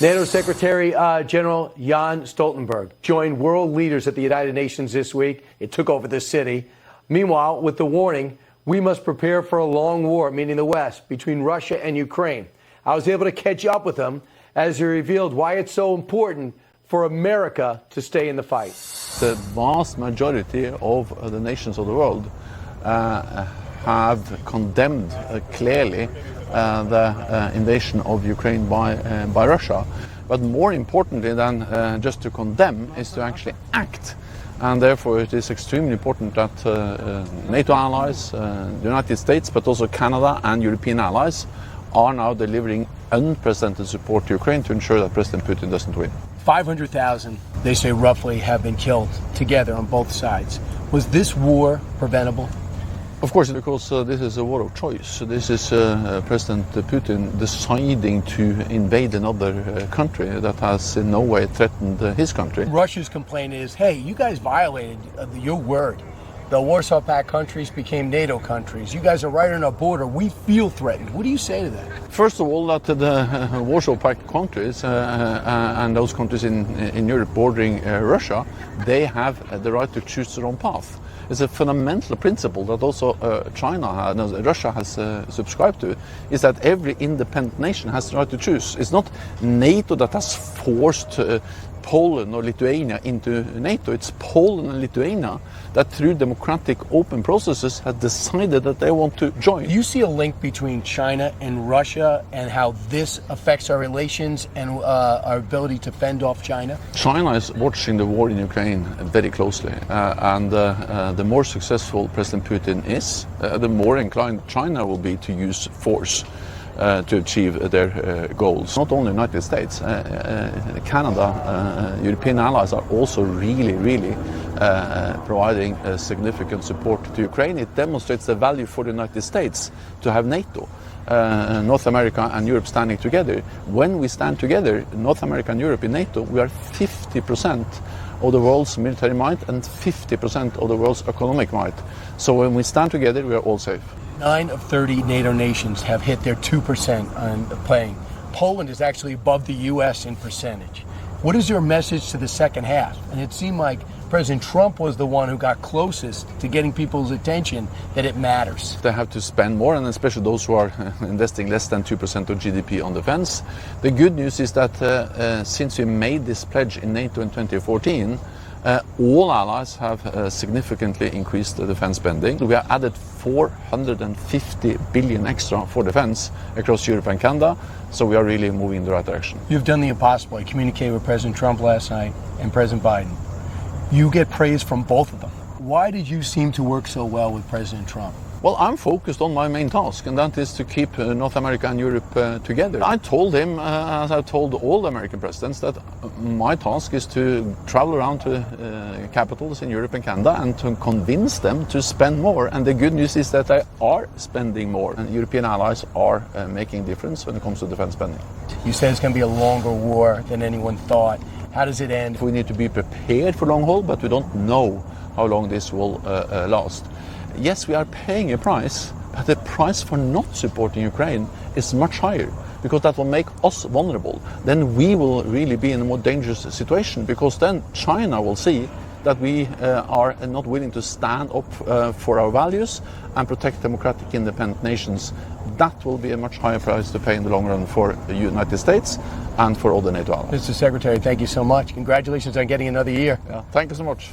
NATO Secretary General Jens Stoltenberg joined world leaders at the United Nations this week. It took over the city. Meanwhile, with the warning, we must prepare for a long war, meaning the West, between Russia and Ukraine. I was able to catch up with him as he revealed why it's so important for America to stay in the fight. The vast majority of the nations of the world have condemned clearly the invasion of Ukraine by Russia. But more importantly than just to condemn is to actually act. And therefore it is extremely important that NATO allies, the United States, but also Canada and European allies are now delivering unprecedented support to Ukraine to ensure that President Putin doesn't win. 500,000, they say roughly, have been killed together on both sides. Was this war preventable? Of course, because this is a war of choice. This is President Putin deciding to invade another country that has in no way threatened his country. Russia's complaint is, hey, you guys violated your word. The Warsaw Pact countries became NATO countries. You guys are right on our border. We feel threatened. What do you say to that? First of all, that the Warsaw Pact countries and those countries in Europe bordering Russia, they have the right to choose their own path. It's a fundamental principle that also Russia has subscribed to, is that every independent nation has the right to choose. It's not NATO that has forced Poland or Lithuania into NATO. It's Poland and Lithuania that through democratic open processes have decided that they want to join. Do you see a link between China and Russia and how this affects our relations and our ability to fend off China? China is watching the war in Ukraine very closely, and the more successful President Putin is, the more inclined China will be to use force to achieve their goals. Not only the United States, Canada, European allies are also really providing significant support to Ukraine. It demonstrates the value for the United States to have NATO, North America and Europe standing together. When we stand together, North America and Europe in NATO, we are 50% of the world's military might and 50% of the world's economic might. So when we stand together, we are all safe. 9 of 30 NATO nations have hit their 2% on the playing. Poland is actually above the U.S. in percentage. What is your message to the second half? And it seemed like President Trump was the one who got closest to getting people's attention that it matters. They have to spend more, and especially those who are investing less than 2% of GDP on defense. The good news is that since we made this pledge in NATO in 2014, all allies have significantly increased the defense spending. We have added 450 billion extra for defense across Europe and Canada, so we are really moving in the right direction. You've done the impossible. I communicated with President Trump last night and President Biden. You get praise from both of them. Why did you seem to work so well with President Trump? Well, I'm focused on my main task, and that is to keep North America and Europe together. I told him, as I told all the American presidents, that my task is to travel around to capitals in Europe and Canada and to convince them to spend more. And the good news is that they are spending more, and European allies are making a difference when it comes to defense spending. You said it's going to be a longer war than anyone thought. How does it end? We need to be prepared for long haul, but we don't know how long this will last. Yes, we are paying a price, but the price for not supporting Ukraine is much higher, because that will make us vulnerable. Then we will really be in a more dangerous situation, because then China will see that we are not willing to stand up for our values and protect democratic independent nations. That will be a much higher price to pay in the long run for the United States and for all the NATO allies. Mr. Secretary, thank you so much. Congratulations on getting another year. Yeah, thank you so much.